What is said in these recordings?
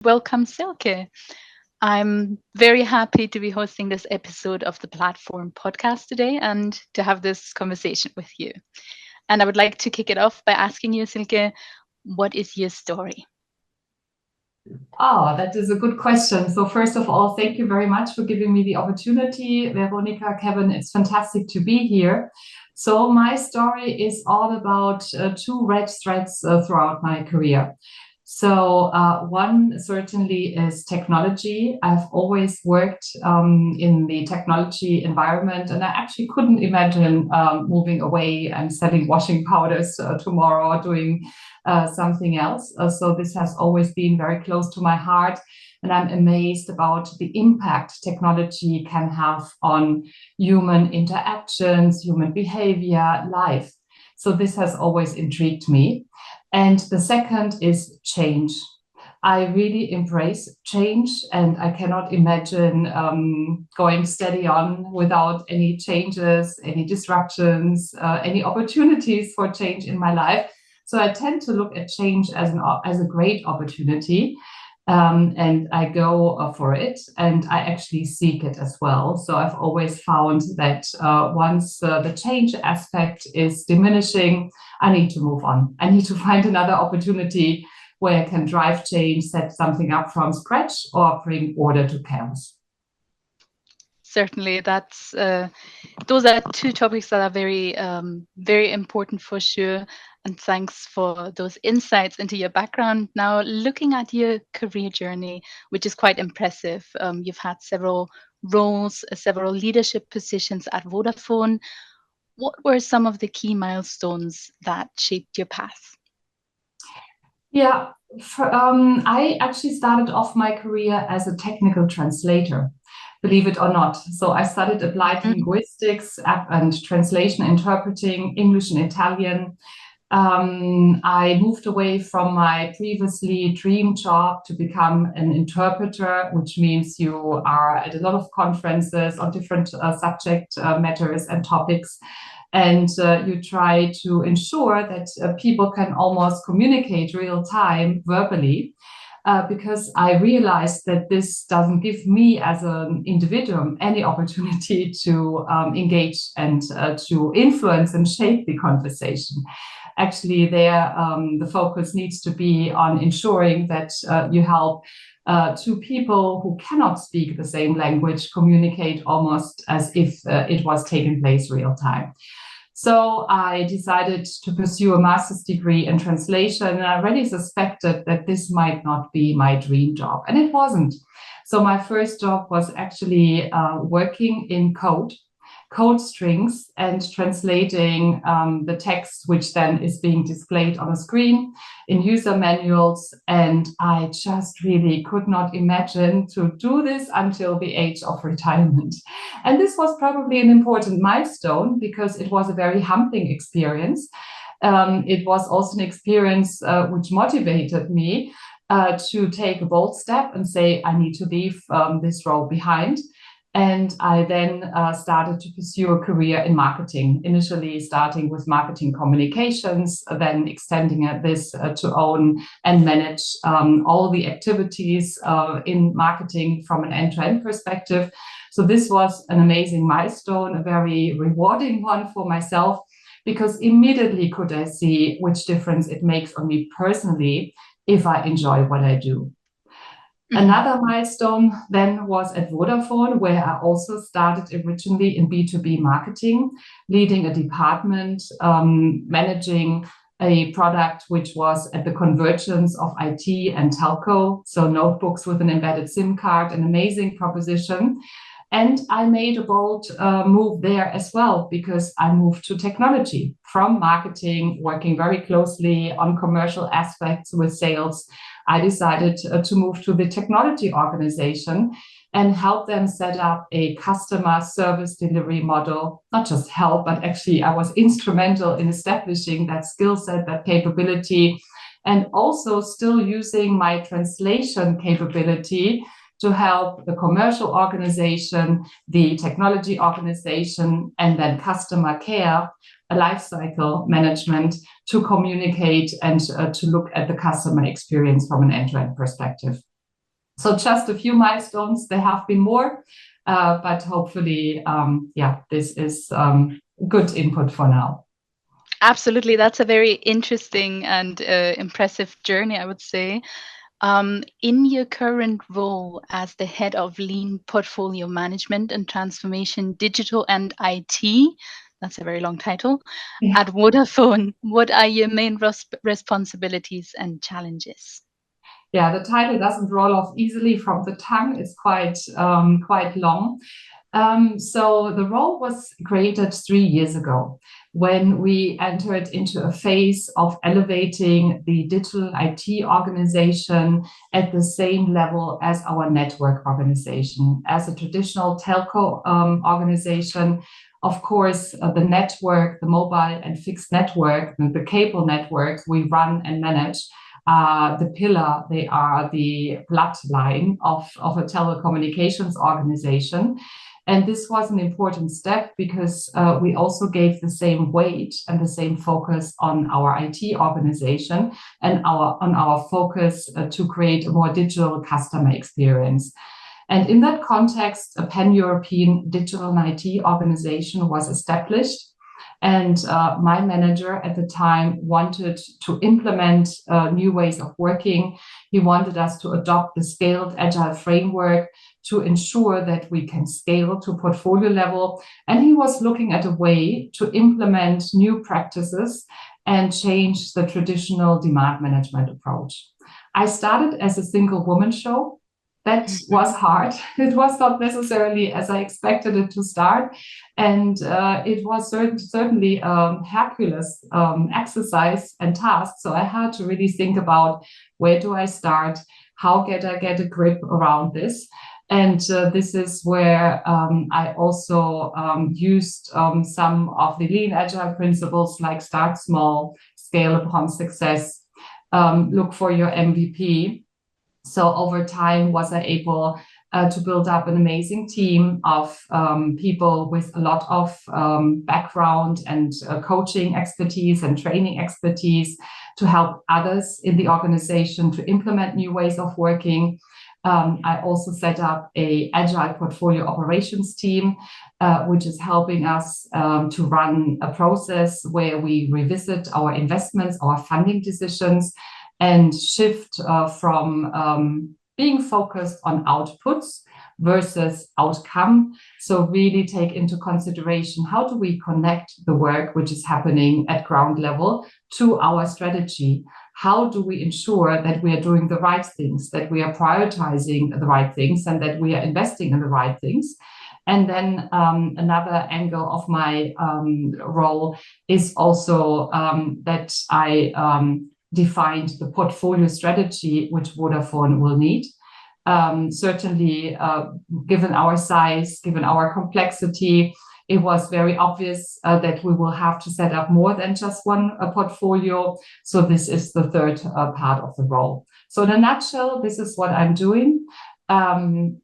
Welcome, Silke. I'm very happy to be hosting this episode of the Platform podcast today and to have this conversation with you. And I would like to kick it off by asking you, Silke, what is your story? Oh, that is a good question. So first of all, thank you very much for giving me the opportunity, Veronica, Kevin. It's fantastic to be here. So my story is all about two red threads throughout my career. So one certainly is technology. I've always worked in the technology environment, and I actually couldn't imagine moving away and selling washing powders tomorrow or doing something else. So this has always been very close to my heart. And I'm amazed about the impact technology can have on human interactions, human behavior, life. So this has always intrigued me. And the second is change. I really embrace change, and I cannot imagine going steady on without any changes, any disruptions, any opportunities for change in my life. So I tend to look at change as a great opportunity, and I go for it, and I actually seek it as well. So I've always found that once the change aspect is diminishing, I need to move on. I need to find another opportunity where I can drive change, set something up from scratch, or bring order to chaos. Certainly, that's those are two topics that are very important for sure. And thanks for those insights into your background. Now, looking at your career journey, which is quite impressive, you've had several roles, several leadership positions at Vodafone. What were some of the key milestones that shaped your path? Yeah, I actually started off my career as a technical translator, believe it or not. So I studied applied Mhm. linguistics and translation interpreting English and Italian. I moved away from my previously dream job to become an interpreter, which means you are at a lot of conferences on different subject matters and topics. And you try to ensure that people can almost communicate real time verbally. Because I realized that this doesn't give me as an individual any opportunity to engage and to influence and shape the conversation. Actually, there the focus needs to be on ensuring that you help two people who cannot speak the same language communicate almost as if it was taking place real time. So I decided to pursue a master's degree in translation. And I already suspected that this might not be my dream job, and it wasn't. So my first job was actually working in code strings, and translating the text, which then is being displayed on a screen in user manuals. And I just really could not imagine to do this until the age of retirement. And this was probably an important milestone because it was a very humbling experience. It was also an experience which motivated me to take a bold step and say, I need to leave this role behind. And I then started to pursue a career in marketing, initially starting with marketing communications, then extending this to own and manage all the activities in marketing from an end-to-end perspective. So this was an amazing milestone, a very rewarding one for myself, because immediately could I see which difference it makes on me personally if I enjoy what I do. Mhm. Another milestone then was at Vodafone, where I also started originally in B2B marketing, leading a department, managing a product which was at the convergence of IT and telco. So notebooks with an embedded SIM card, an amazing proposition. And I made a bold move there as well, because I moved to technology from marketing, working very closely on commercial aspects with sales. I decided to move to the technology organization and help them set up a customer service delivery model. Not just help, but actually I was instrumental in establishing that skill set, that capability, and also still using my translation capability to help the commercial organization, the technology organization, and then customer care, a life cycle management to communicate and to look at the customer experience from an end-to-end perspective. So just a few milestones. There have been more, but hopefully, this is good input for now. Absolutely. That's a very interesting and impressive journey, I would say. In your current role as the head of lean portfolio management and transformation, digital and IT, that's a very long title, Yeah. at Vodafone, what are your main responsibilities and challenges? Yeah, the title doesn't roll off easily from the tongue. It's quite long. So the role was created 3 years ago when we entered into a phase of elevating the digital IT organization at the same level as our network organization. As a traditional telco organization, of course, the network, the mobile and fixed network, the cable network we run and manage, the pillar, they are the bloodline of a telecommunications organization. And this was an important step because we also gave the same weight and the same focus on our IT organization and on our focus to create a more digital customer experience. And in that context, a pan-European digital and IT organization was established. And my manager at the time wanted to implement new ways of working. He wanted us to adopt the scaled agile framework to ensure that we can scale to portfolio level. And he was looking at a way to implement new practices and change the traditional demand management approach. I started as a single woman show. That was hard. It was not necessarily as I expected it to start. And it was certainly a Hercules exercise and task. So I had to really think about, where do I start? How can I get a grip around this? And this is where I also used some of the lean agile principles, like start small, scale upon success, look for your MVP. So over time, was I able to build up an amazing team of people with a lot of background and coaching expertise and training expertise to help others in the organization to implement new ways of working. I also set up an agile portfolio operations team, which is helping us to run a process where we revisit our investments, our funding decisions, and shift from being focused on outputs versus outcome. So really take into consideration, how do we connect the work which is happening at ground level to our strategy? How do we ensure that we are doing the right things, that we are prioritizing the right things, and that we are investing in the right things? And then another angle of my role is also that I defined the portfolio strategy which Vodafone will need. Certainly, given our size, given our complexity, it was very obvious that we will have to set up more than just one portfolio. So this is the third part of the role. So in a nutshell, this is what I'm doing. I'm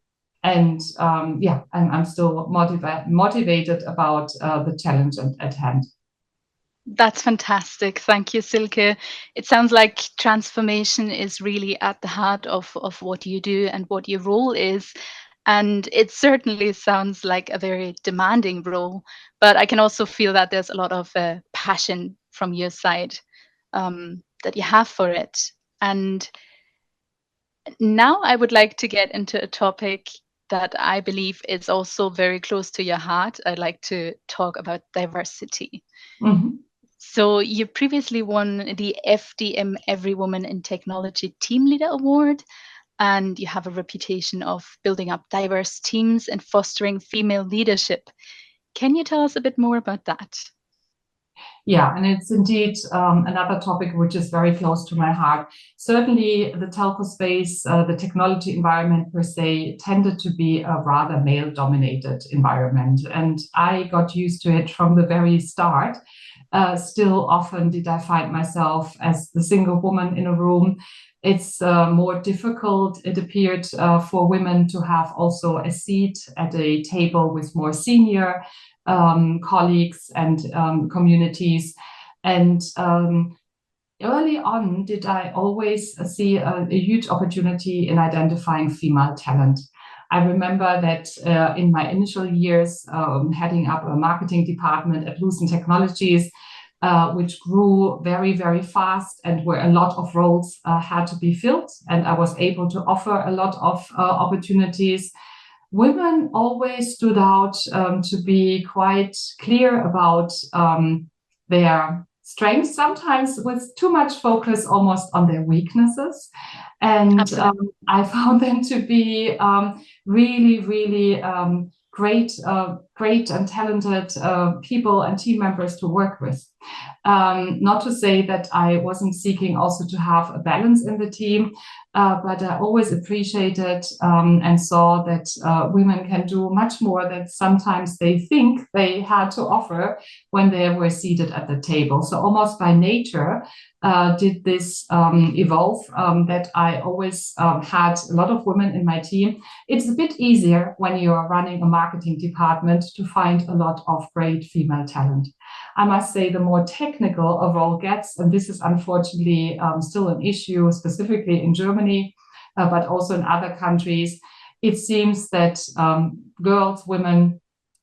still motivated about the challenge at hand. That's fantastic. Thank you, Silke. It sounds like transformation is really at the heart of what you do and what your role is. And it certainly sounds like a very demanding role, but I can also feel that there's a lot of passion from your side that you have for it. And now I would like to get into a topic that I believe is also very close to your heart. I'd like to talk about diversity. Mm-hmm. So you previously won the FDM Every Woman in Technology Team Leader Award, and you have a reputation of building up diverse teams and fostering female leadership. Can you tell us a bit more about that? Yeah, and it's indeed another topic which is very close to my heart. Certainly, the telco space, the technology environment per se, tended to be a rather male-dominated environment, and I got used to it from the very start. Still, often did I find myself as the single woman in a room. It's more difficult, it appeared, for women to have also a seat at a table with more senior colleagues and communities. And early on, did I always see a huge opportunity in identifying female talent. I remember that in my initial years, heading up a marketing department at Lucent Technologies, which grew very, very fast and where a lot of roles had to be filled. And I was able to offer a lot of opportunities. Women always stood out to be quite clear about their strengths, sometimes with too much focus almost on their weaknesses. And I found them to be really, really great and talented people and team members to work with. Not to say that I wasn't seeking also to have a balance in the team, but I always appreciated and saw that women can do much more than sometimes they think they had to offer when they were seated at the table. So almost by nature, did this evolve that I always had a lot of women in my team. It's a bit easier when you're running a marketing department to find a lot of great female talent. I must say the more technical a role gets, and this is unfortunately still an issue, specifically in Germany, but also in other countries, it seems that girls, women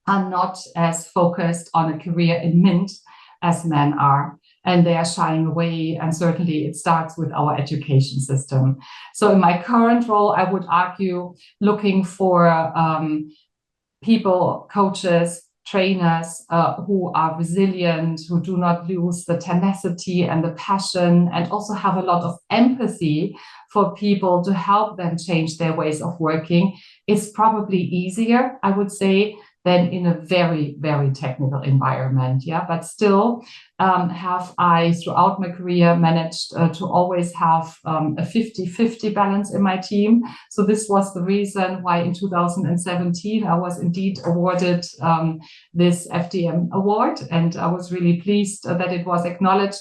are not as focused on a career in Mint as men are. And they are shying away. And certainly it starts with our education system. So in my current role, I would argue looking for people, coaches, trainers who are resilient, who do not lose the tenacity and the passion, and also have a lot of empathy for people to help them change their ways of working is probably easier, I would say, than in a very, very technical environment. Yeah, but still have I, throughout my career, managed to always have a 50-50 balance in my team. So this was the reason why in 2017, I was indeed awarded this FDM award. And I was really pleased that it was acknowledged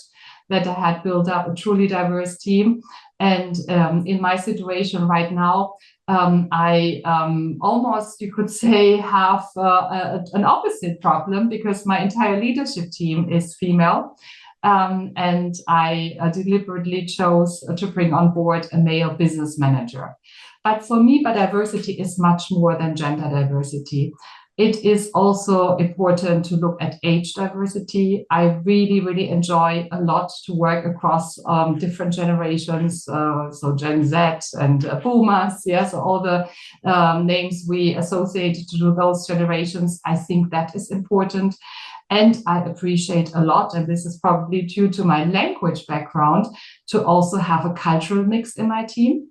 that I had built up a truly diverse team. And in my situation right now, I almost, you could say, have an opposite problem because my entire leadership team is female. And I deliberately chose to bring on board a male business manager. But for me, biodiversity is much more than gender diversity. It is also important to look at age diversity. I really, really enjoy a lot to work across different generations, so Gen Z and Boomers, yes, all the names we associate to those generations. I think that is important. And I appreciate a lot, and this is probably due to my language background, to also have a cultural mix in my team.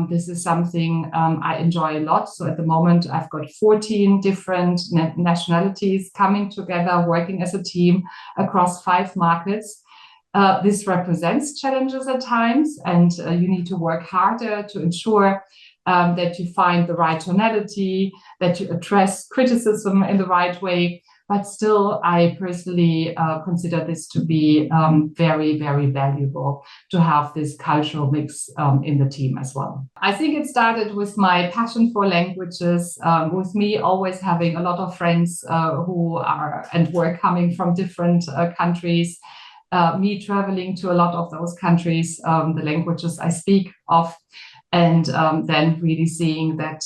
This is something I enjoy a lot. So at the moment, I've got 14 different nationalities coming together, working as a team across 5 markets. This represents challenges at times, and you need to work harder to ensure that you find the right tonality, that you address criticism in the right way. But still, I personally consider this to be very, very valuable to have this cultural mix in the team as well. I think it started with my passion for languages, with me always having a lot of friends who are and were coming from different countries, me traveling to a lot of those countries, the languages I speak of. And then really seeing that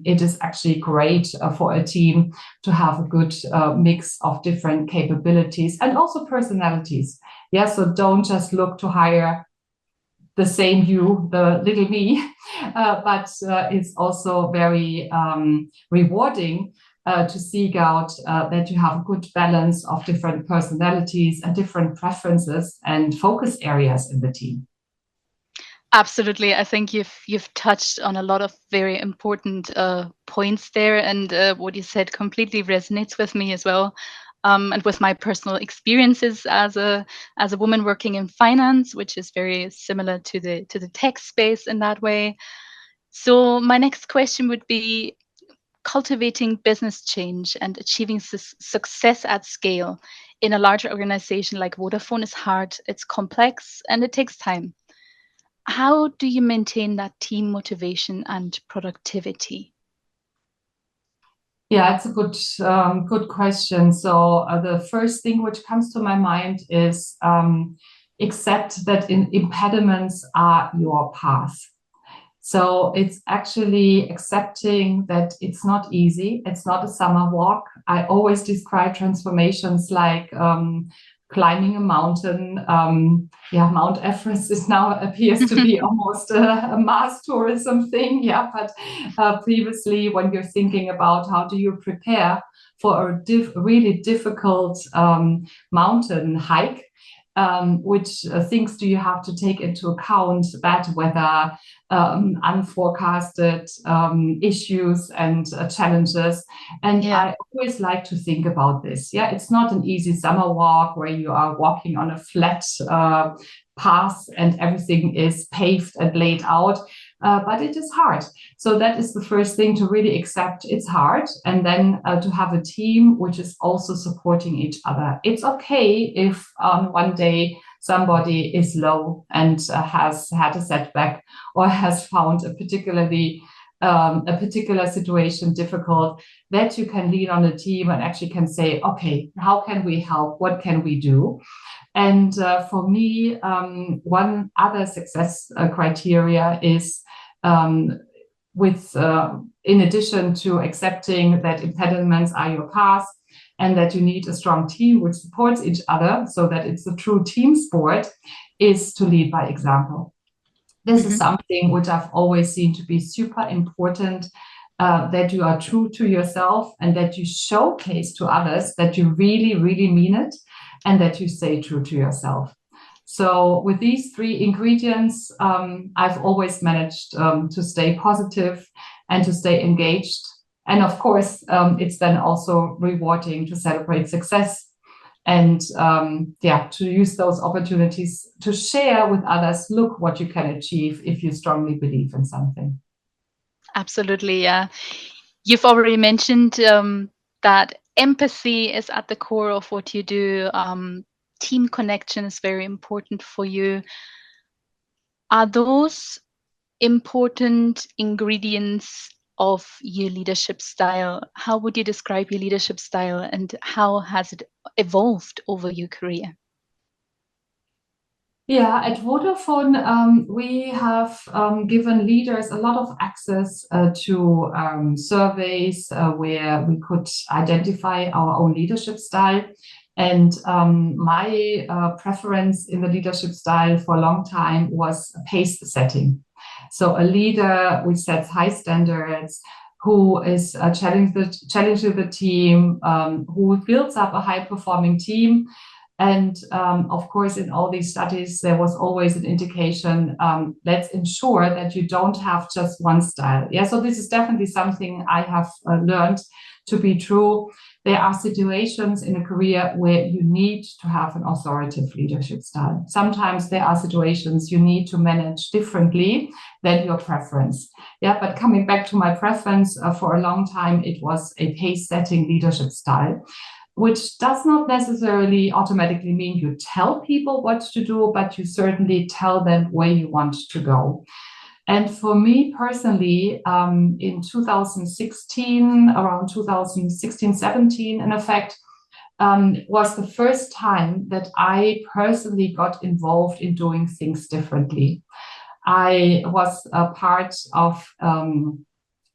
it is actually great for a team to have a good mix of different capabilities and also personalities. Yeah, so don't just look to hire the same you, the little me, but it's also very rewarding to seek out that you have a good balance of different personalities and different preferences and focus areas in the team. Absolutely. I think you've touched on a lot of very important points there, and what you said completely resonates with me as well, and with my personal experiences as a woman working in finance, which is very similar to the tech space in that way. So my next question would be: cultivating business change and achieving success at scale in a larger organization like Vodafone is hard. It's complex and it takes time. How do you maintain that team motivation and productivity? Yeah, it's a good question. So the first thing which comes to my mind is accept that impediments are your path. So it's actually accepting that it's not easy. It's not a summer walk. I always describe transformations like climbing a mountain. Yeah, Mount Everest is now appears to be almost a mass tourism thing. Yeah, but previously, when you're thinking about how do you prepare for a really difficult mountain hike, which things do you have to take into account? Bad weather, unforecasted issues and challenges. And Yeah. I always like to think about this. Yeah, it's not an easy summer walk where you are walking on a flat path and everything is paved and laid out. But it is hard. So that is the first thing, to really accept it's hard, and then to have a team which is also supporting each other. It's okay if one day somebody is low and has had a setback or has found a particular situation difficult, that you can lean on a team and actually can say, okay, how can we help? What can we do? And for me, one other success criteria is in addition to accepting that impediments are your path and that you need a strong team which supports each other so that it's a true team sport, is to lead by example. This is something which I've always seen to be super important, that you are true to yourself and that you showcase to others that you really, really mean it and that you stay true to yourself. So with these three ingredients, I've always managed to stay positive and to stay engaged. And of course, it's then also rewarding to celebrate success and to use those opportunities to share with others, look what you can achieve if you strongly believe in something. Absolutely, yeah. You've already mentioned that empathy is at the core of what you do. Team connection is very important for you. Are those important ingredients of your leadership style? How would you describe your leadership style and how has it evolved over your career? Yeah, at Vodafone, we have given leaders a lot of access to surveys where we could identify our own leadership style. And my preference in the leadership style for a long time was pace setting. So a leader which sets high standards, who is challenging the team, who builds up a high-performing team. And of course, in all these studies, there was always an indication, let's ensure that you don't have just one style. Yeah, so this is definitely something I have learned to be true. There are situations in a career where you need to have an authoritative leadership style. Sometimes there are situations you need to manage differently than your preference. Yeah, but coming back to my preference, for a long time, it was a pace-setting leadership style, which does not necessarily automatically mean you tell people what to do, but you certainly tell them where you want to go. And for me personally, in 2016, around 2016, 17, in effect, was the first time that I personally got involved in doing things differently. I was a part of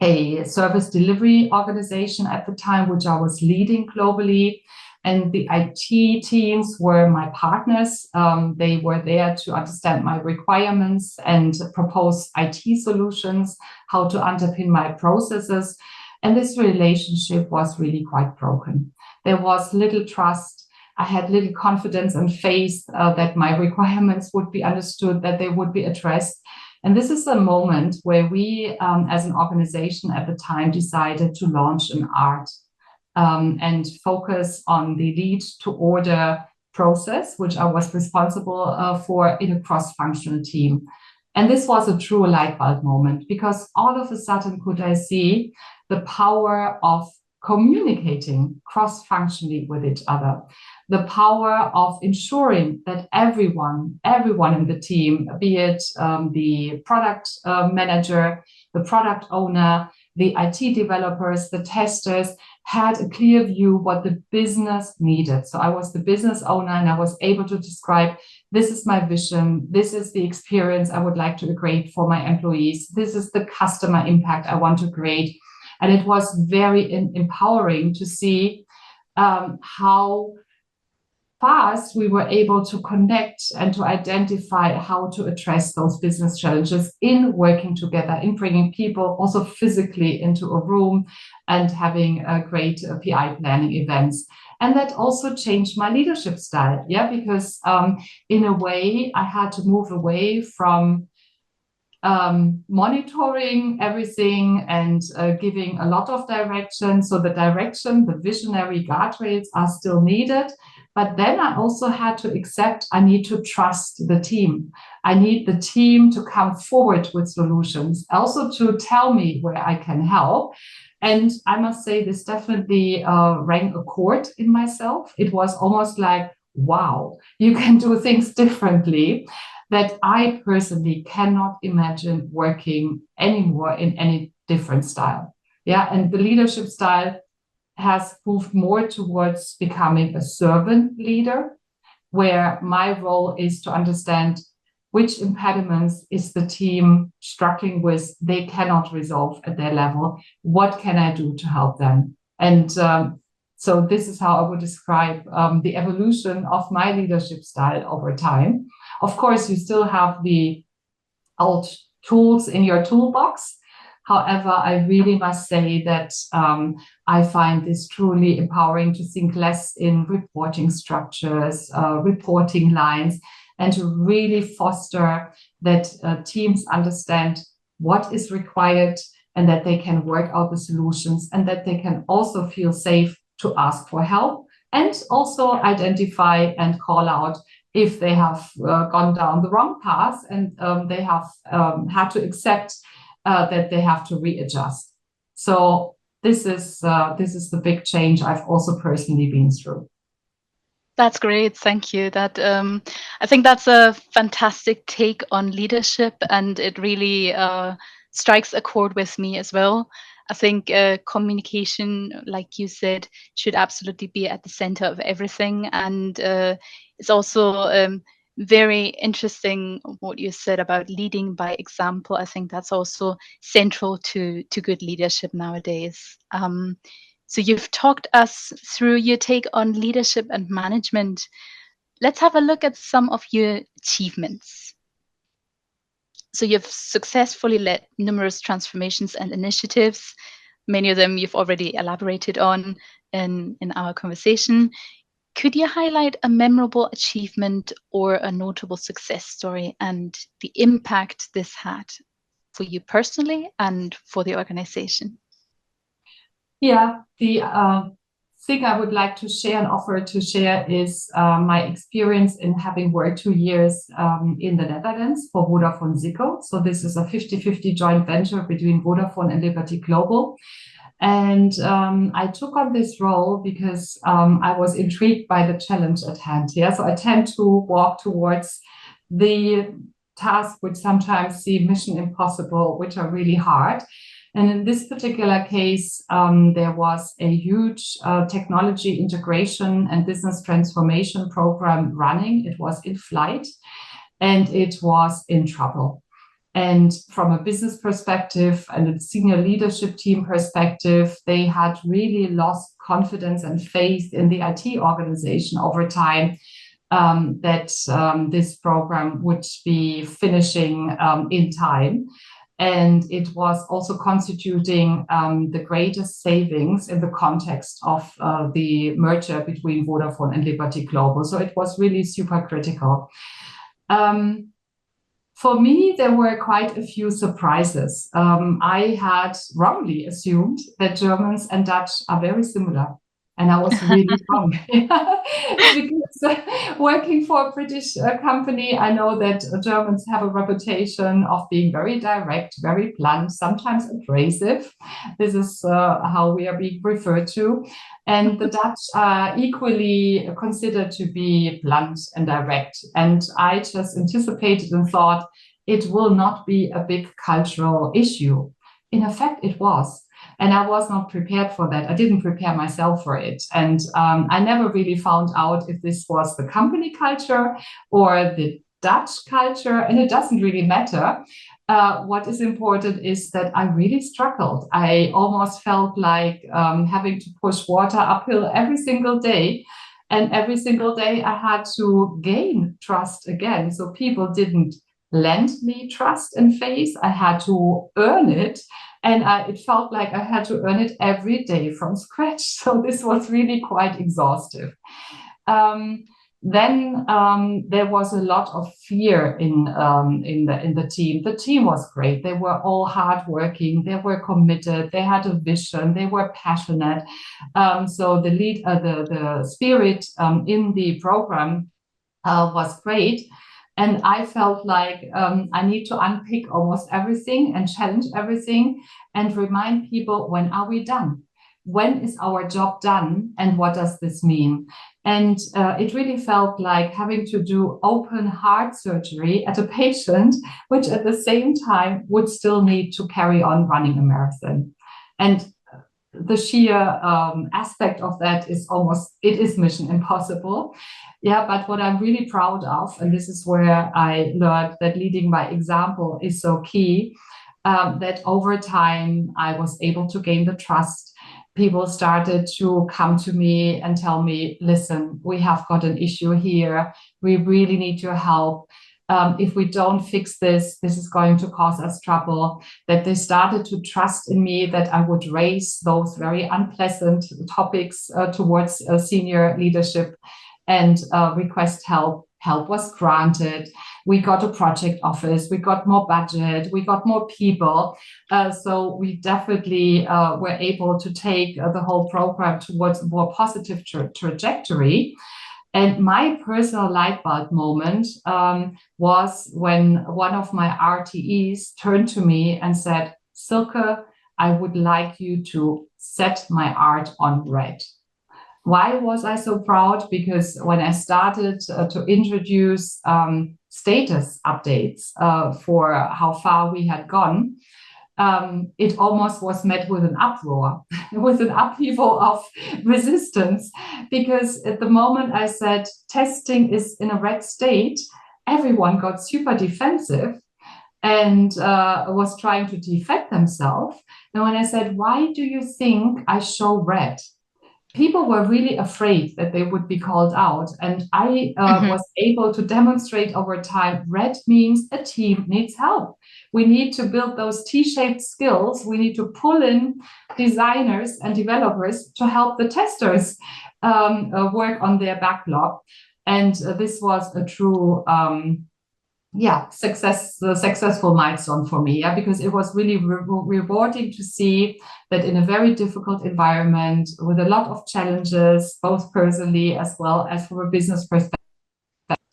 a service delivery organization at the time, which I was leading globally. And the IT teams were my partners. They were there to understand my requirements and propose IT solutions, how to underpin my processes. And this relationship was really quite broken. There was little trust. I had little confidence and faith that my requirements would be understood, that they would be addressed. And this is a moment where we, as an organization at the time, decided to launch an art and focus on the lead to order process, which I was responsible for in a cross-functional team. And this was a true light bulb moment, because all of a sudden could I see the power of communicating cross-functionally with each other. the power of ensuring that everyone in the team, be it the product manager, the product owner, the IT developers, the testers, had a clear view what the business needed. So I was the business owner, and I was able to describe, this is my vision, this is the experience I would like to create for my employees, this is the customer impact I want to create. And it was very empowering to see how fast we were able to connect and to identify how to address those business challenges in working together, in bringing people also physically into a room and having a great PI planning events. And that also changed my leadership style, because in a way I had to move away from monitoring everything and giving a lot of direction. So the direction, the visionary guardrails are still needed. But then I also had to accept I need to trust the team. I need the team to come forward with solutions, also to tell me where I can help. And I must say this definitely rang a chord in myself. It was almost like, wow, you can do things differently, that I personally cannot imagine working anymore in any different style. And the leadership style has moved more towards becoming a servant leader, where my role is to understand which impediments is the team struggling with, they cannot resolve at their level. What can I do to help them? And so this is how I would describe the evolution of my leadership style over time. Of course, you still have the old tools in your toolbox. However, I really must say that I find this truly empowering to think less in reporting structures, reporting lines, and to really foster that teams understand what is required and that they can work out the solutions and that they can also feel safe to ask for help and also identify and call out if they have gone down the wrong path and they have had to accept that they have to readjust. So this is the big change I've also personally been through. That's great. Thank you. That I think that's a fantastic take on leadership, and it really strikes a chord with me as well. I think communication, like you said, should absolutely be at the center of everything, and it's also very interesting what you said about leading by example. I think that's also central to good leadership nowadays. So you've talked us through your take on leadership and management. Let's have a look at some of your achievements. So you've successfully led numerous transformations and initiatives. Many of them you've already elaborated on in our conversation. Could you highlight a memorable achievement or a notable success story and the impact this had for you personally and for the organization? The thing I would like to share and offer to share is my experience in having worked 2 years in the Netherlands for Vodafone Ziggo. So this is a 50-50 joint venture between Vodafone and Liberty Global. And I took on this role because I was intrigued by the challenge at hand. So I tend to walk towards the tasks which sometimes seem mission impossible, which are really hard. And in this particular case, there was a huge technology integration and business transformation program running. It was in flight and it was in trouble. And from a business perspective and a senior leadership team perspective, they had really lost confidence and faith in the IT organization over time, that this program would be finishing in time. And it was also constituting the greatest savings in the context of the merger between Vodafone and Liberty Global. So it was really super critical. For me, there were quite a few surprises. I had wrongly assumed that Germans and Dutch are very similar. And I was really wrong. Because working for a British company, I know that Germans have a reputation of being very direct, very blunt, sometimes abrasive. This is how we are being referred to. And the Dutch are equally considered to be blunt and direct. And I just anticipated and thought it will not be a big cultural issue. In effect, it was. And I was not prepared for that. I didn't prepare myself for it. And I never really found out if this was the company culture or the Dutch culture. And it doesn't really matter. What is important is that I really struggled. I almost felt like having to push water uphill every single day. And every single day I had to gain trust again. So people didn't lend me trust and faith. I had to earn it. And it felt like I had to earn it every day from scratch. So this was really quite exhaustive. Then there was a lot of fear in the team. The team was great. They were all hardworking. They were committed. They had a vision. They were passionate. So the spirit in the program was great. And I felt like I need to unpick almost everything and challenge everything and remind people, when are we done? When is our job done? And what does this mean? And it really felt like having to do open heart surgery at a patient, which at the same time would still need to carry on running a marathon. And the sheer aspect of that is it is mission impossible. Yeah, but what I'm really proud of, and this is where I learned that leading by example is so key, that over time I was able to gain the trust. People started to come to me and tell me, listen, we have got an issue here. We really need your help. If we don't fix this, this is going to cause us trouble. That they started to trust in me, that I would raise those very unpleasant topics towards senior leadership and request help. Help was granted. We got a project office. We got more budget. We got more people. So we definitely were able to take the whole program towards a more positive trajectory. And my personal light bulb moment was when one of my RTEs turned to me and said, Silke, I would like you to set my art on red. Why was I so proud? Because when I started to introduce status updates for how far we had gone, it almost was met with an uproar, with an upheaval of resistance, because at the moment I said testing is in a red state, everyone got super defensive and was trying to defend themselves. And when I said, why do you think I show red? People were really afraid that they would be called out. And I was able to demonstrate over time, red means a team needs help. We need to build those T-shaped skills. We need to pull in designers and developers to help the testers work on their backlog. And this was a true successful milestone for me, because it was really rewarding to see that in a very difficult environment with a lot of challenges, both personally as well as from a business perspective,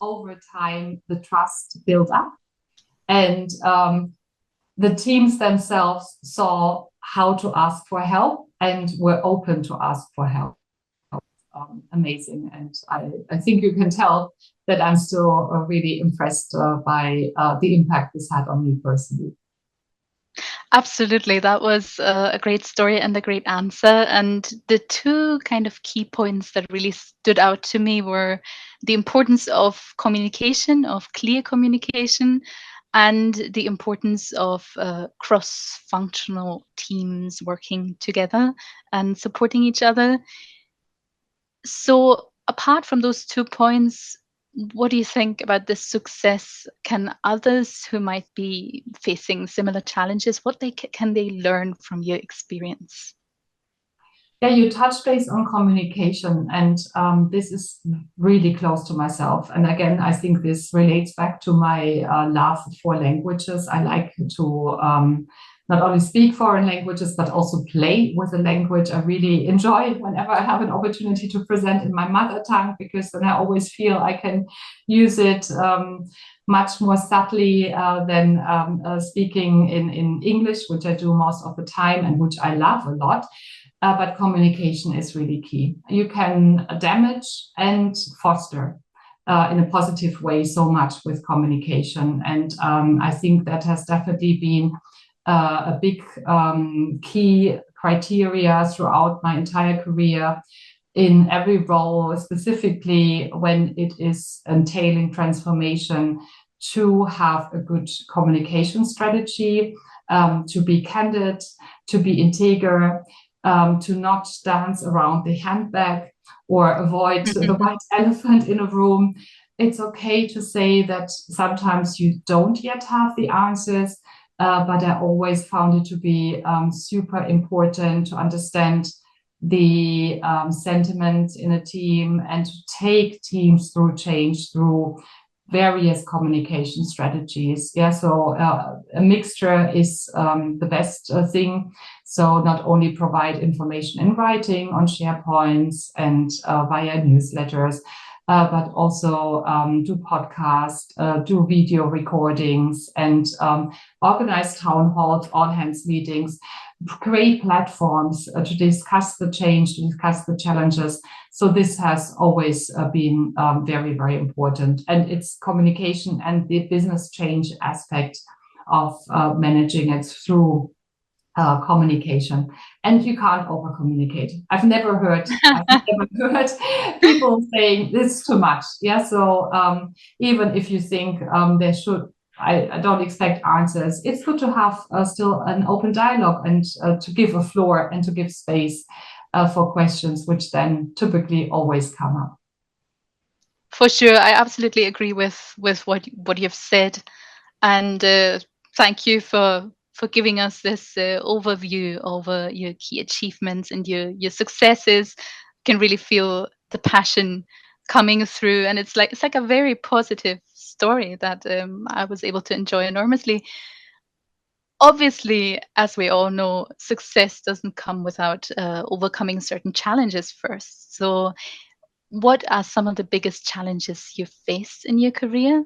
over time the trust built up, and the teams themselves saw how to ask for help and were open to ask for help. Amazing. And I think you can tell that I'm still really impressed by the impact this had on me personally. Absolutely. That was a great story and a great answer. And the two kind of key points that really stood out to me were the importance of communication, of clear communication, and the importance of cross-functional teams working together and supporting each other. So apart from those 2 points, what do you think about this success? Can others who might be facing similar challenges, what can they learn from your experience? Yeah, you touched base on communication, and this is really close to myself. And again, I think this relates back to my love for languages. I like to not only speak foreign languages, but also play with a language. I really enjoy whenever I have an opportunity to present in my mother tongue, because then I always feel I can use it much more subtly than speaking in English, which I do most of the time and which I love a lot. But communication is really key. You can damage and foster in a positive way so much with communication. And I think that has definitely been a big key criteria throughout my entire career in every role, specifically when it is entailing transformation, to have a good communication strategy, to be candid, to be integer, to not dance around the handbag or avoid the white elephant in a room. It's okay to say that sometimes you don't yet have the answers, but I always found it to be super important to understand the sentiment in a team and to take teams through change through various communication strategies. Yeah, so a mixture is the best thing. So not only provide information in writing on SharePoints and via newsletters, but also do podcasts, do video recordings, and organize town halls, all hands meetings, create platforms to discuss the change, to discuss the challenges. So this has always been very, very important. And it's communication and the business change aspect of managing it through communication. And you can't over communicate. I've never heard people saying this is too much. Yeah. So even if you think there should, I don't expect answers, it's good to have still an open dialogue and to give a floor and to give space for questions, which then typically always come up. For sure, I absolutely agree with what you've said, and thank you for giving us this overview over your key achievements and your successes. Can really feel the passion coming through, and it's like a very positive story that I was able to enjoy enormously. Obviously, as we all know, success doesn't come without overcoming certain challenges first. So, what are some of the biggest challenges you faced in your career,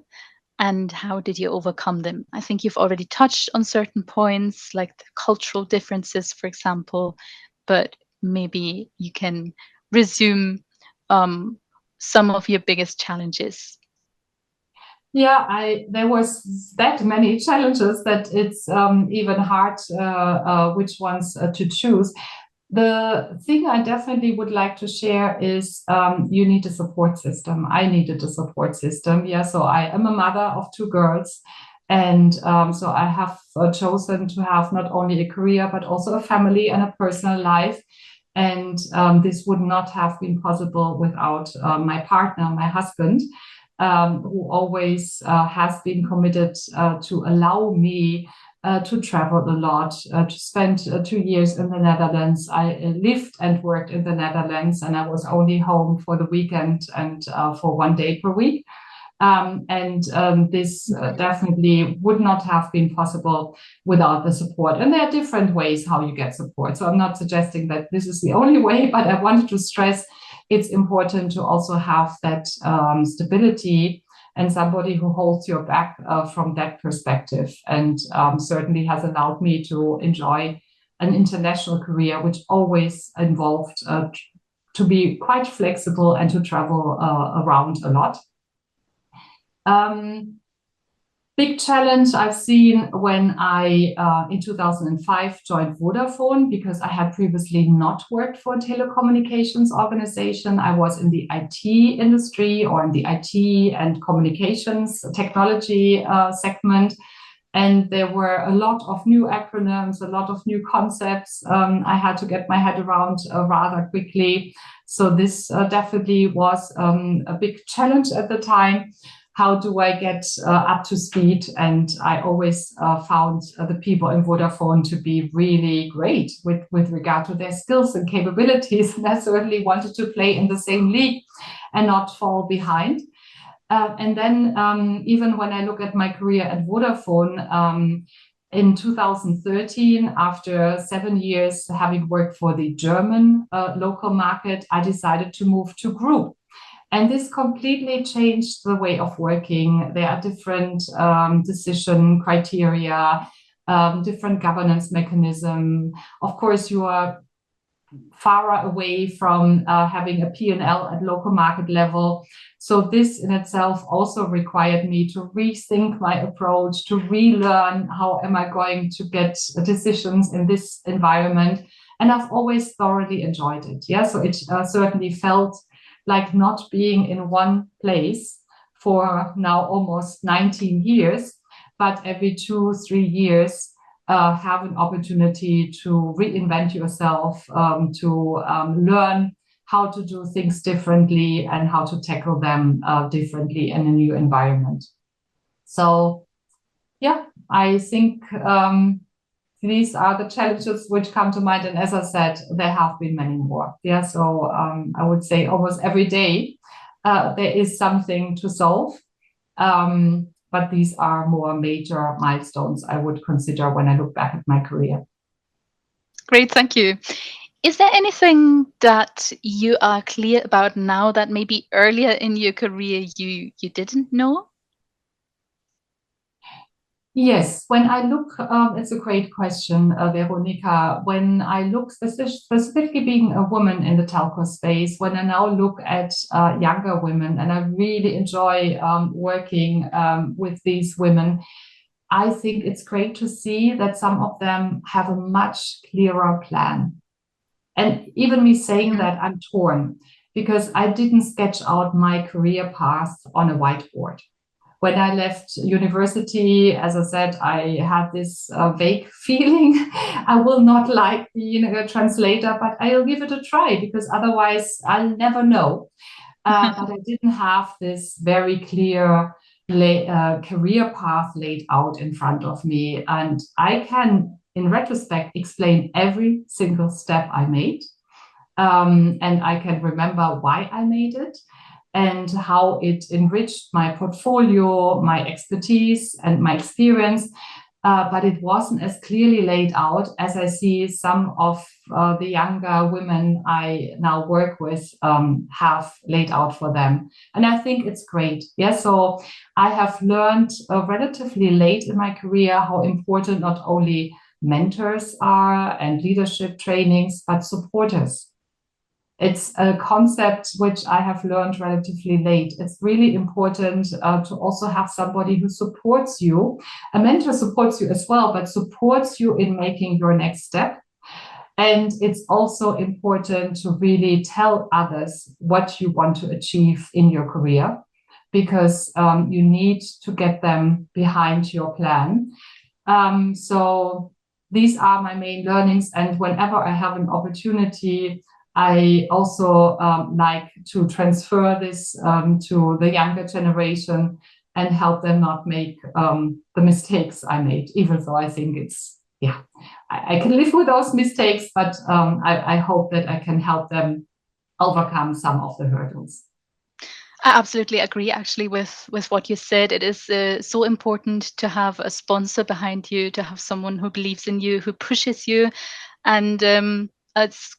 and how did you overcome them? I think you've already touched on certain points, like the cultural differences, for example, but maybe you can resume some of your biggest challenges. Yeah, there was that many challenges that it's even hard which ones to choose. The thing I definitely would like to share is you need a support system. I needed a support system. Yeah, so I am a mother of two girls. And so I have chosen to have not only a career, but also a family and a personal life. And this would not have been possible without my partner, my husband, who always has been committed to allow me to travel a lot, to spend 2 years in the Netherlands. I lived and worked in the Netherlands, and I was only home for the weekend and for 1 day per week. This definitely would not have been possible without the support. And there are different ways how you get support. So I'm not suggesting that this is the only way, but I wanted to stress it's important to also have that stability and somebody who holds your back from that perspective. And certainly has allowed me to enjoy an international career, which always involved to be quite flexible and to travel around a lot. Big challenge I've seen when I, in 2005, joined Vodafone, because I had previously not worked for a telecommunications organization. I was in the IT industry, or in the IT and communications technology segment. And there were a lot of new acronyms, a lot of new concepts I had to get my head around rather quickly. So this definitely was a big challenge at the time. How do I get up to speed? And I always found the people in Vodafone to be really great with regard to their skills and capabilities. And I certainly wanted to play in the same league and not fall behind. And then even when I look at my career at Vodafone, In 2013, after 7 years having worked for the German local market, I decided to move to group. And this completely changed the way of working. There are different decision criteria, different governance mechanism. Of course, you are far away from having a P&L at local market level. So this in itself also required me to rethink my approach, to relearn how am I going to get decisions in this environment. And I've always thoroughly enjoyed it. Yeah, so it certainly felt like not being in one place for now almost 19 years, but every 2-3 years have an opportunity to reinvent yourself, to learn how to do things differently and how to tackle them differently in a new environment. So, yeah, I think these are the challenges which come to mind. And as I said, there have been many more. Yeah, so I would say almost every day there is something to solve. But these are more major milestones I would consider when I look back at my career. Great, thank you. Is there anything that you are clear about now that maybe earlier in your career you didn't know? Yes, when I look, it's a great question, Veronica. When I look specifically being a woman in the telco space, when I now look at younger women, and I really enjoy working with these women, I think it's great to see that some of them have a much clearer plan. And even me saying that, I'm torn because I didn't sketch out my career path on a whiteboard. When I left university, as I said, I had this vague feeling I will not like being a translator, but I'll give it a try because otherwise I'll never know. But I didn't have this very clear career path laid out in front of me. And I can, in retrospect, explain every single step I made. And I can remember why I made it and how it enriched my portfolio, my expertise, and my experience. But it wasn't as clearly laid out as I see some of the younger women I now work with have laid out for them. And I think it's great. Yeah, so I have learned relatively late in my career how important not only mentors are and leadership trainings, but supporters. It's a concept which I have learned relatively late. It's really important to also have somebody who supports you. A mentor supports you as well, but supports you in making your next step. And it's also important to really tell others what you want to achieve in your career, because you need to get them behind your plan. So these are my main learnings. And whenever I have an opportunity, I also like to transfer this to the younger generation and help them not make the mistakes I made, even though I think it's, yeah, I can live with those mistakes, but I hope that I can help them overcome some of the hurdles. I absolutely agree actually with what you said. It is so important to have a sponsor behind you, to have someone who believes in you, who pushes you. And it's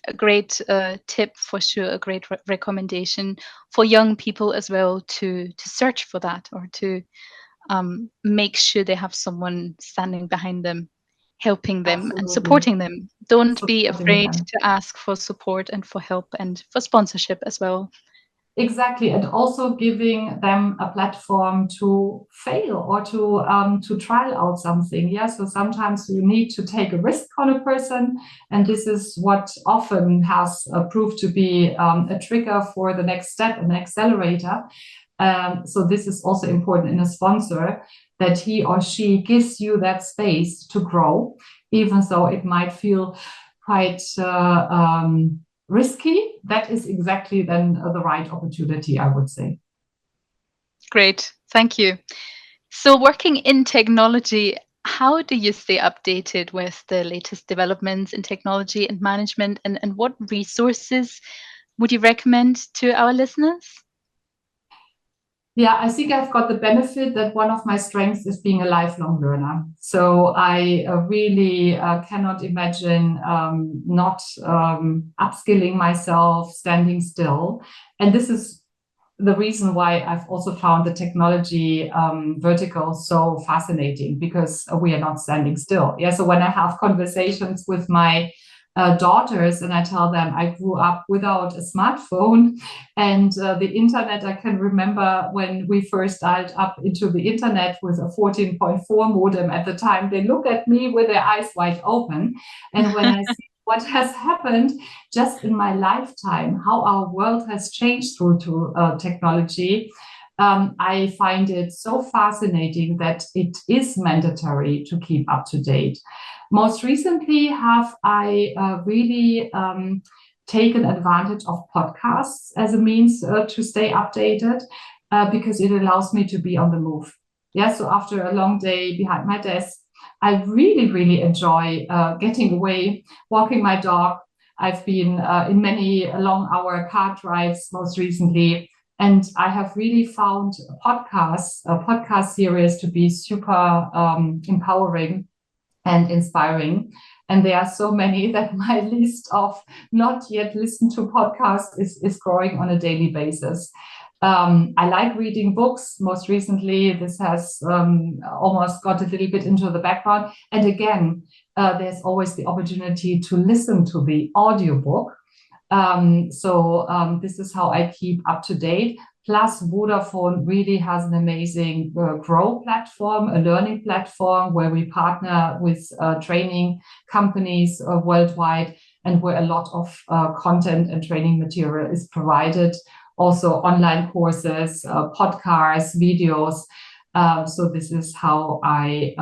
a great tip for sure, a great recommendation for young people as well to search for that, or to make sure they have someone standing behind them, helping them and Absolutely. supporting them. Don't be Supporting afraid them. to ask for support and for help and for sponsorship as well. Exactly, and also giving them a platform to fail or to trial out something. Yeah, so sometimes you need to take a risk on a person, and this is what often has proved to be a trigger for the next step, an accelerator. So this is also important in a sponsor, that he or she gives you that space to grow, even though it might feel quite risky. That is exactly then the right opportunity, I would say. Great, thank you. So, working in technology, how do you stay updated with the latest developments in technology and management, and what resources would you recommend to our listeners? Yeah, I think I've got the benefit that one of my strengths is being a lifelong learner. So I really cannot imagine not upskilling myself, standing still. And this is the reason why I've also found the technology vertical so fascinating, because we are not standing still. Yeah, so when I have conversations with my daughters and I tell them I grew up without a smartphone and the internet, I can remember when we first dialed up into the internet with a 14.4 modem at the time, they look at me with their eyes wide open. And when I see what has happened just in my lifetime, how our world has changed through to technology, I find it so fascinating that it is mandatory to keep up to date. Most recently, have I really taken advantage of podcasts as a means to stay updated because it allows me to be on the move. Yeah, so after a long day behind my desk, I really, really enjoy getting away, walking my dog. I've been in many long hour car drives most recently. And I have really found podcasts, a podcast series to be super empowering and inspiring. And there are so many that my list of not yet listened to podcasts is growing on a daily basis. I like reading books. Most recently, this has almost got a little bit into the background. And again, there's always the opportunity to listen to the audiobook. This is how I keep up to date. Plus, Vodafone really has an amazing Grow platform, a learning platform where we partner with training companies worldwide and where a lot of content and training material is provided. Also online courses, podcasts, videos. So this is how I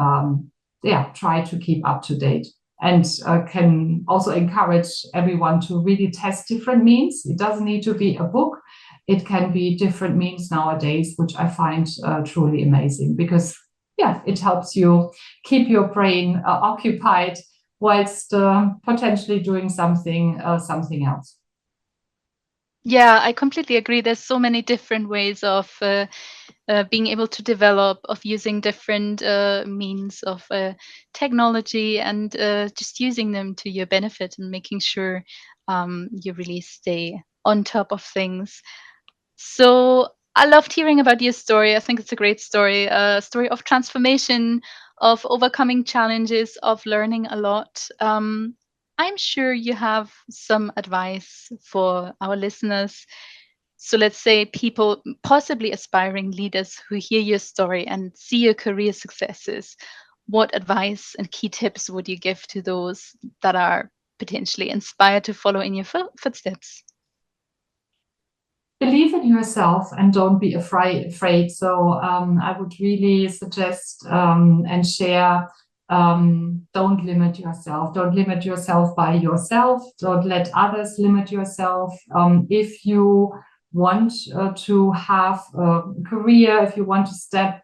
try to keep up to date. And can also encourage everyone to really test different means. It doesn't need to be a book. It can be different means nowadays, which I find truly amazing because, yeah, it helps you keep your brain occupied whilst potentially doing something else. Yeah, I completely agree. There's so many different ways of being able to develop, of using different means of technology and just using them to your benefit and making sure you really stay on top of things. So I loved hearing about your story. I think it's a great story, a story of transformation, of overcoming challenges, of learning a lot. I'm sure you have some advice for our listeners. So let's say people, possibly aspiring leaders who hear your story and see your career successes. What advice and key tips would you give to those that are potentially inspired to follow in your footsteps? Believe in yourself and don't be afraid. So I would really suggest and share, don't limit yourself. Don't limit yourself by yourself. Don't let others limit yourself. If you want to have a career, if you want to step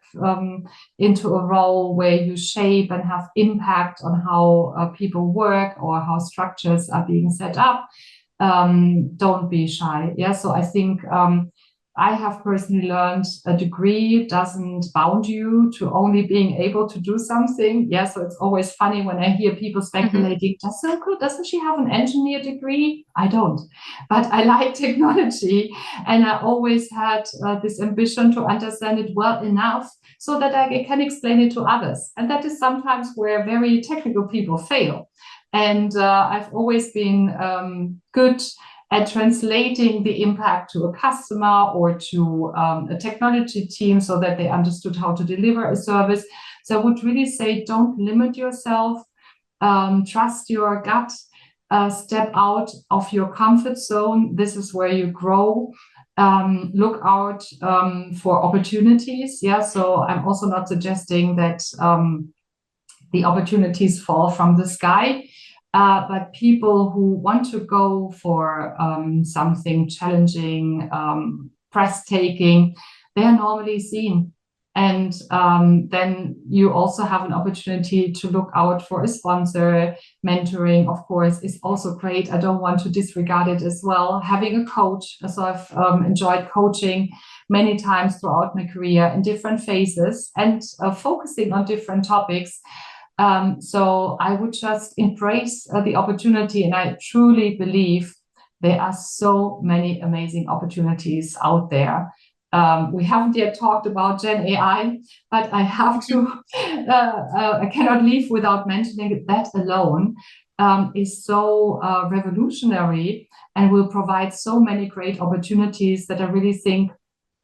into a role where you shape and have impact on how people work or how structures are being set up, don't be shy. Yeah, so I think I have personally learned a degree doesn't bound you to only being able to do something. Yeah, so it's always funny when I hear people speculating, doesn't she have an engineer degree? I don't, but I like technology. And I always had this ambition to understand it well enough so that I can explain it to others. And that is sometimes where very technical people fail. And I've always been good at translating the impact to a customer or to a technology team so that they understood how to deliver a service. So I would really say, don't limit yourself, trust your gut, step out of your comfort zone. This is where you grow. Look out for opportunities. Yeah, so I'm also not suggesting that the opportunities fall from the sky. But people who want to go for something challenging, breathtaking, they are normally seen. And then you also have an opportunity to look out for a sponsor. Mentoring, of course, is also great. I don't want to disregard it as well. Having a coach. So I've enjoyed coaching many times throughout my career in different phases and focusing on different topics. So I would just embrace the opportunity. And I truly believe there are so many amazing opportunities out there. We haven't yet talked about Gen AI, but I have to, I cannot leave without mentioning that alone is so revolutionary and will provide so many great opportunities that I really think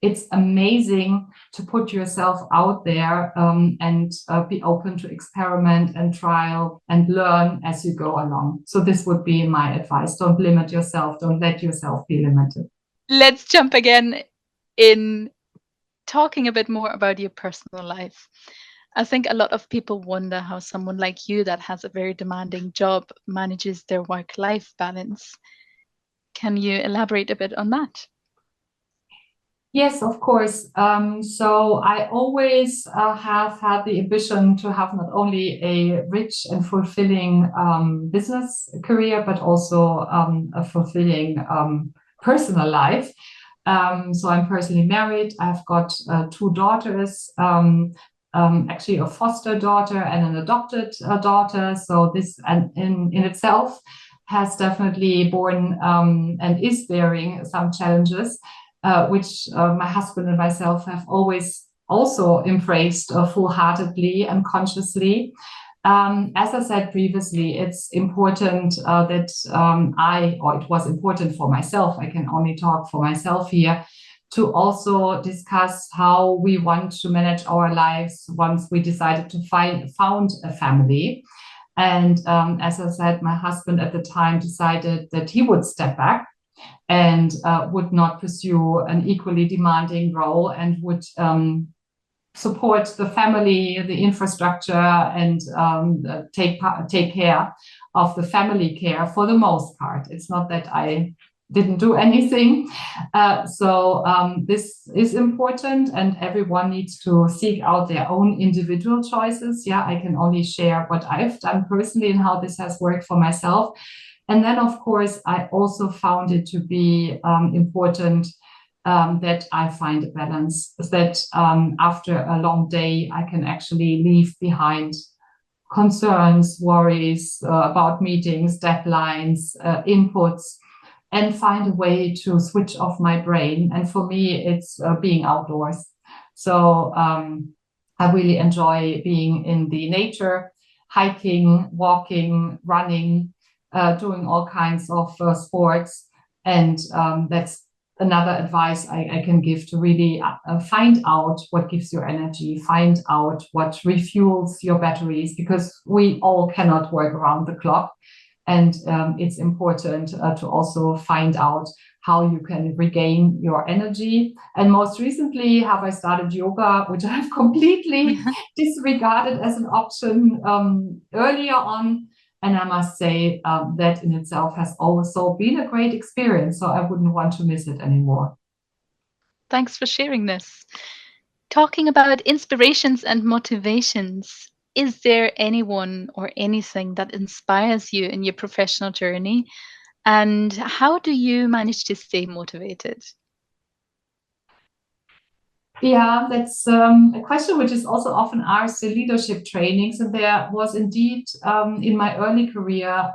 it's amazing to put yourself out there and be open to experiment and trial and learn as you go along. So this would be my advice. Don't limit yourself. Don't let yourself be limited. Let's jump again in talking a bit more about your personal life. I think a lot of people wonder how someone like you that has a very demanding job manages their work-life balance. Can you elaborate a bit on that? Yes, of course. So I always have had the ambition to have not only a rich and fulfilling business career, but also a fulfilling personal life. So I'm personally married. I've got two daughters, actually a foster daughter and an adopted daughter. So this in itself has definitely borne and is bearing some challenges. Which my husband and myself have always also embraced full-heartedly and consciously. As I said previously, it's important that it was important for myself, I can only talk for myself here, to also discuss how we want to manage our lives once we decided to found a family. And as I said, my husband at the time decided that he would step back and would not pursue an equally demanding role and would support the family, the infrastructure, and take care of the family care for the most part. It's not that I didn't do anything. So this is important, and everyone needs to seek out their own individual choices. Yeah, I can only share what I've done personally and how this has worked for myself. And then, of course, I also found it to be important that I find a balance, that after a long day, I can actually leave behind concerns, worries about meetings, deadlines, inputs, and find a way to switch off my brain. And for me, it's being outdoors. So I really enjoy being in the nature, hiking, walking, running, doing all kinds of sports. And that's another advice I can give, to really find out what gives you energy, find out what refuels your batteries, because we all cannot work around the clock. And it's important to also find out how you can regain your energy. And most recently, have I started yoga, which I've completely disregarded as an option earlier on. And I must say that in itself has also been a great experience. So I wouldn't want to miss it anymore. Thanks for sharing this. Talking about inspirations and motivations, is there anyone or anything that inspires you in your professional journey? And how do you manage to stay motivated? Yeah, that's a question which is also often asked in leadership trainings. And there was indeed in my early career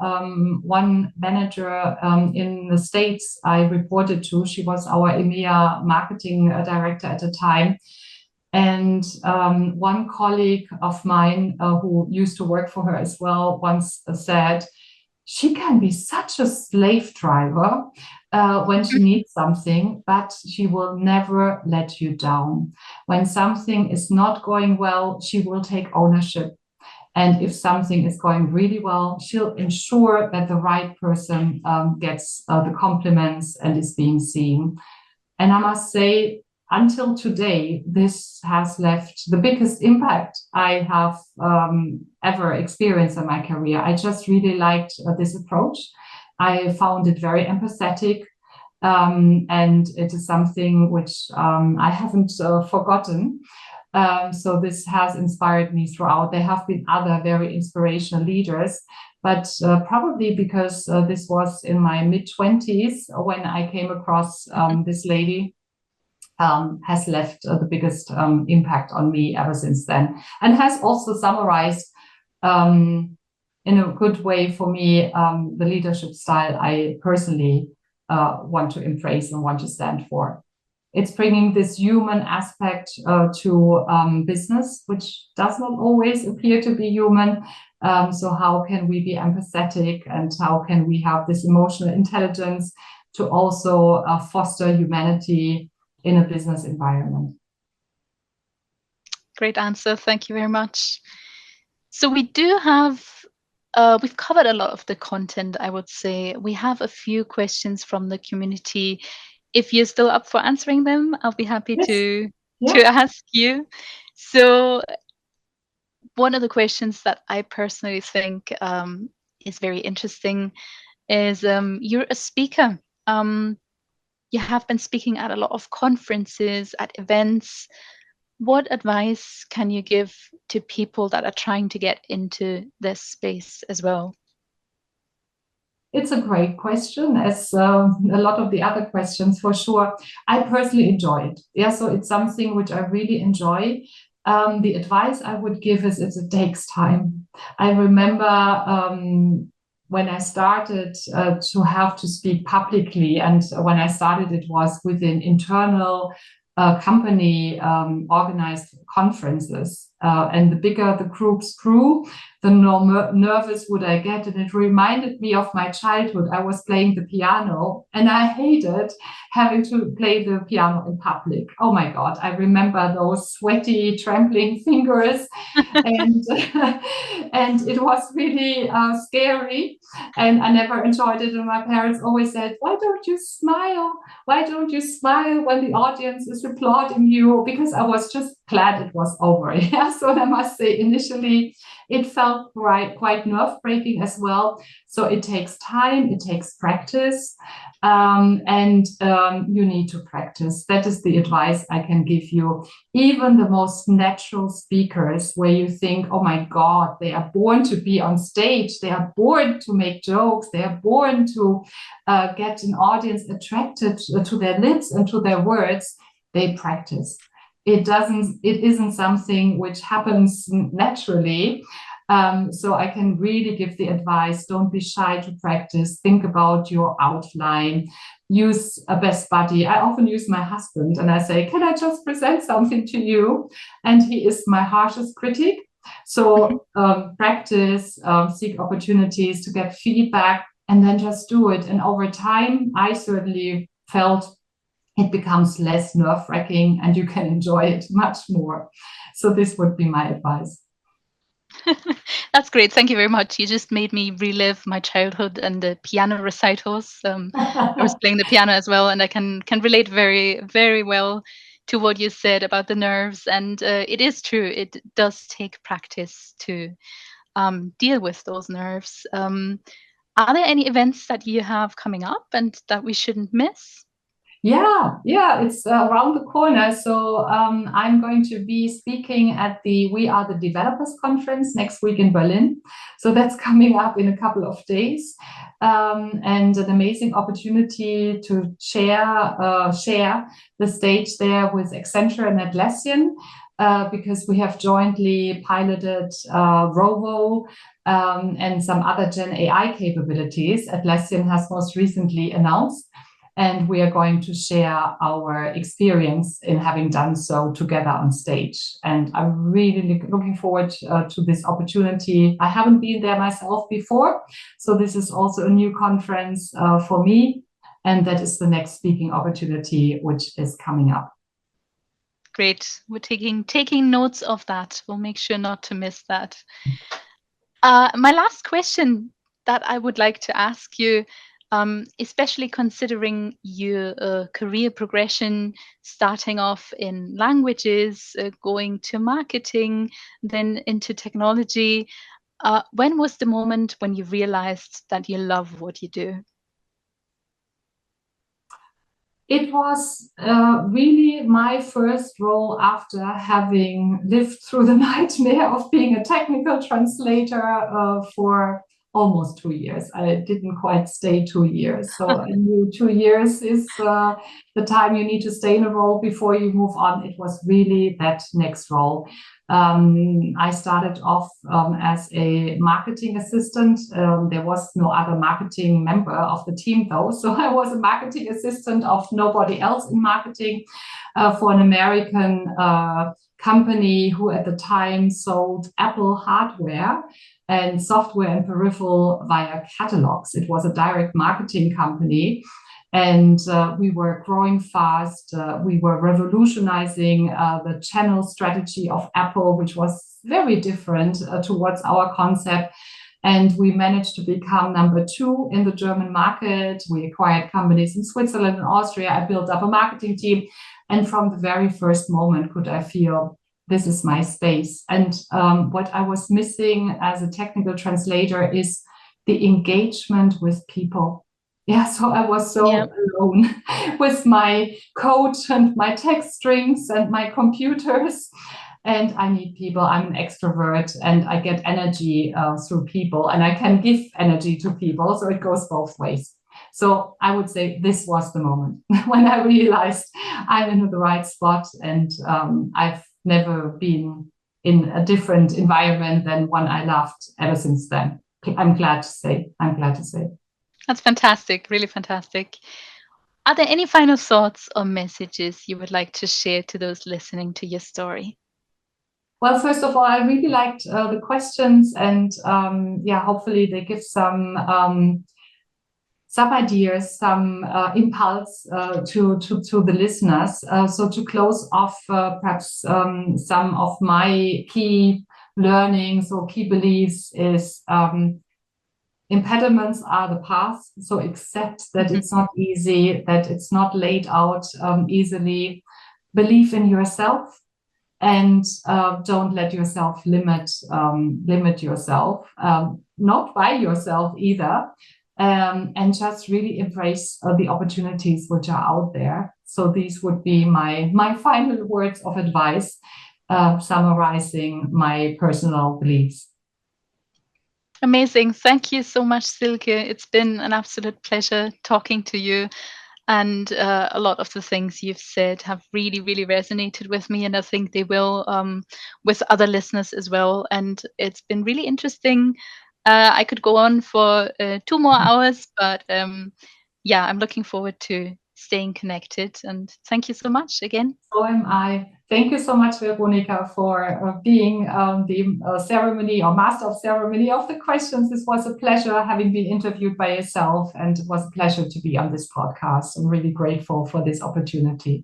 one manager in the States I reported to. She was our EMEA marketing director at the time. And one colleague of mine who used to work for her as well once said, she can be such a slave driver when she needs something, but she will never let you down. When something is not going well, she will take ownership. And if something is going really well, she'll ensure that the right person gets the compliments and is being seen. And I must say, until today, this has left the biggest impact I have ever experienced in my career. I just really liked this approach. I found it very empathetic, and it is something which I haven't forgotten. So this has inspired me throughout. There have been other very inspirational leaders, but probably because this was in my mid-20s when I came across this lady, has left the biggest impact on me ever since then, and has also summarized in a good way for me the leadership style I personally want to embrace and want to stand for. It's bringing this human aspect to business, which does not always appear to be human. So how can we be empathetic, and how can we have this emotional intelligence to also foster humanity in a business environment? Great answer. Thank you very much. So we do have, we've covered a lot of the content, I would say. We have a few questions from the community. If you're still up for answering them, I'll be happy Yes. to Yeah. ask you. So one of the questions that I personally think is very interesting is you're a speaker. You have been speaking at a lot of conferences, at events. What advice can you give to people that are trying to get into this space as well? It's a great question, as a lot of the other questions for sure. I personally enjoy it. Yeah, so it's something which I really enjoy. The advice I would give is it takes time. I remember when I started to have to speak publicly, and when I started, it was within internal company organized conferences. And the bigger the groups grew, the more nervous would I get. And it reminded me of my childhood. I was playing the piano, and I hated having to play the piano in public. Oh my God, I remember those sweaty, trembling fingers. And, and it was really scary. And I never enjoyed it. And my parents always said, why don't you smile? Why don't you smile when the audience is applauding you? Because I was just glad it was over. Yeah. So I must say, initially, it felt quite nerve-breaking as well. So it takes time, it takes practice, and you need to practice. That is the advice I can give you. Even the most natural speakers, where you think, oh my God, they are born to be on stage, they are born to make jokes, they are born to get an audience attracted to their lips and to their words, they practice. It isn't something which happens naturally. So I can really give the advice, don't be shy to practice. Think about your outline. Use a best buddy. I often use my husband, and I say, can I just present something to you? And he is my harshest critic. So practice, seek opportunities to get feedback, and then just do it. And over time, I certainly felt it becomes less nerve-wracking, and you can enjoy it much more. So this would be my advice. That's great. Thank you very much. You just made me relive my childhood and the piano recitals. I was playing the piano as well, and I can relate very, very well to what you said about the nerves. And it is true. It does take practice to deal with those nerves. Are there any events that you have coming up and that we shouldn't miss? Yeah, it's around the corner. So I'm going to be speaking at the We Are the Developers conference next week in Berlin. So that's coming up in a couple of days, and an amazing opportunity to share the stage there with Accenture and Atlassian, because we have jointly piloted Rovo and some other Gen AI capabilities. Atlassian has most recently announced. And we are going to share our experience in having done so together on stage. And I'm really looking forward to this opportunity. I haven't been there myself before, so this is also a new conference for me. And that is the next speaking opportunity, which is coming up. Great. We're taking notes of that. We'll make sure not to miss that. My last question that I would like to ask you, especially considering your career progression, starting off in languages, going to marketing, then into technology, when was the moment when you realized that you love what you do? It was really my first role after having lived through the nightmare of being a technical translator for almost 2 years. I didn't quite stay 2 years. So I knew 2 years is the time you need to stay in a role before you move on. It was really that next role. I started off as a marketing assistant. There was no other marketing member of the team, though. So I was a marketing assistant of nobody else in marketing for an American company who at the time sold Apple hardware and software and peripheral via catalogs. It was a direct marketing company. And we were growing fast. We were revolutionizing the channel strategy of Apple, which was very different towards our concept. And we managed to become number 2 in the German market. We acquired companies in Switzerland and Austria. I built up a marketing team. And from the very first moment, could I feel this is my space. And what I was missing as a technical translator is the engagement with people. Yeah, so I was so alone with my code and my text strings and my computers. And I need people. I'm an extrovert and I get energy through people and I can give energy to people. So it goes both ways. So I would say this was the moment when I realized I'm in the right spot and I've never been in a different environment than one I loved ever since then. I'm glad to say. That's fantastic, really fantastic. Are there any final thoughts or messages you would like to share to those listening to your story? Well, first of all, I really liked the questions, and hopefully they give some ideas, some impulse to the listeners. So to close off, perhaps some of my key learnings or key beliefs is impediments are the path. So accept that it's not easy, that it's not laid out easily. Believe in yourself and don't let yourself limit yourself, not by yourself either. And just really embrace the opportunities which are out there. So these would be my final words of advice, summarizing my personal beliefs. Amazing. Thank you so much, Silke. It's been an absolute pleasure talking to you. And a lot of the things you've said have really, really resonated with me. And I think they will with other listeners as well. And it's been really interesting. I could go on for 2 more hours, but I'm looking forward to staying connected. And thank you so much again. So am I. Thank you so much, Veronica, for being the ceremony or master of ceremony of the questions. This was a pleasure having been interviewed by yourself, and it was a pleasure to be on this podcast. I'm really grateful for this opportunity.